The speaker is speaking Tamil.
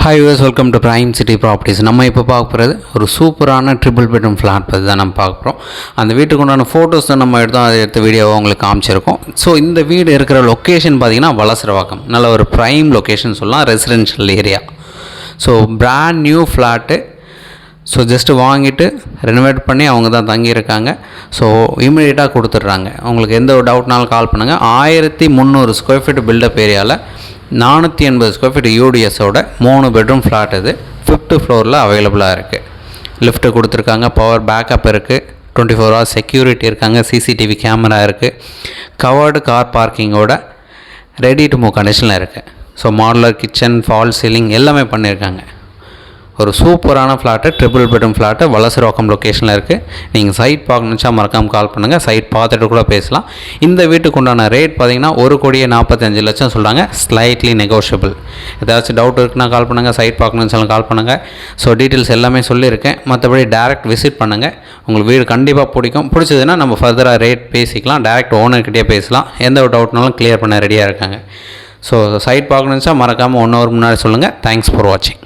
Hi use welcome to prime city properties. நம்ம இப்போ பார்க்க போகிறது ஒரு சூப்பரான ட்ரிபிள் பெட்ரூம் ஃப்ளாட் பற்றி தான் நம்ம பார்க்க போகிறோம். அந்த வீட்டுக்கு உண்டான ஃபோட்டோஸ் தான் நம்ம எடுத்தோம், அதை எடுத்த வீடியோவை உங்களுக்கு காமிச்சிருக்கோம். ஸோ இந்த வீடு இருக்கிற லொக்கேஷன் பார்த்திங்கன்னா வலசரவாக்கம், நல்ல ஒரு ப்ரைம் லொக்கேஷன் சொல்லலாம், residential area. So brand new flat. So just வாங்கிட்டு ரெனோவேட் பண்ணி அவங்க தான் தங்கியிருக்காங்க. ஸோ இமீடியட்டாக கொடுத்துட்றாங்க. உங்களுக்கு எந்த ஒரு டவுட்னாலும் கால் பண்ணுங்கள். 1300 ஸ்கொயர் ஃபீட் பில்டப் ஏரியாவில் 480 ஸ்கொயர் ஃபீட் யூடிஎஸோட 3 பெட்ரூம் ஃப்ளாட் இது 5th ஃப்ளோரில் அவைலபிளாக இருக்குது. லிஃப்ட்டு கொடுத்துருக்காங்க, பவர் பேக்கப் இருக்குது, 24 hours செக்யூரிட்டி இருக்காங்க, சிசிடிவி கேமரா இருக்குது, கவர்டு கார் பார்க்கிங்கோட ரெடி டு மூவ் கண்டிஷனில் இருக்குது. So modular kitchen, false ceiling எல்லாமே பண்ணியிருக்காங்க. ஒரு சூப்பரான flat, triple bedroom flat, Valasaravakkam லொக்கேஷனில் இருக்குது. நீங்கள் சைட் பார்க்கணுச்சா மறக்காமல் கால் பண்ணுங்கள், சைட் பார்த்துட்டு கூட பேசலாம். இந்த வீட்டுக்கு உண்டான ரேட் பார்த்திங்கன்னா 1,45,00,000 சொல்கிறாங்க, ஸ்லைட்லி நெகோஷியபிள். ஏதாச்சும் டவுட் இருக்குன்னா கால் பண்ணுங்கள், சைட் பார்க்கணுன்னு சொல்லி கால் பண்ணுங்கள். ஸோ டீட்டெயில்ஸ் எல்லாமே சொல்லியிருக்கேன். மற்றபடி டேரெக்ட் விசிட் பண்ணுங்கள், உங்களுக்கு வீடு கண்டிப்பாக பிடிக்கும். பிடிச்சதுன்னா நம்ம ஃபர்தராக ரேட் பேசிக்கலாம், டேரெக்ட் ஓனர்கிட்டே பேசலாம். எந்த ஒரு டவுட்னாலும் கிளியர் பண்ண ரெடியாக இருக்காங்க. ஸோ சைட் பார்க்கணுச்சா மறக்காமல் 1 hour முன்னாடி சொல்லுங்கள். தேங்க்ஸ் ஃபார் வாட்சிங்.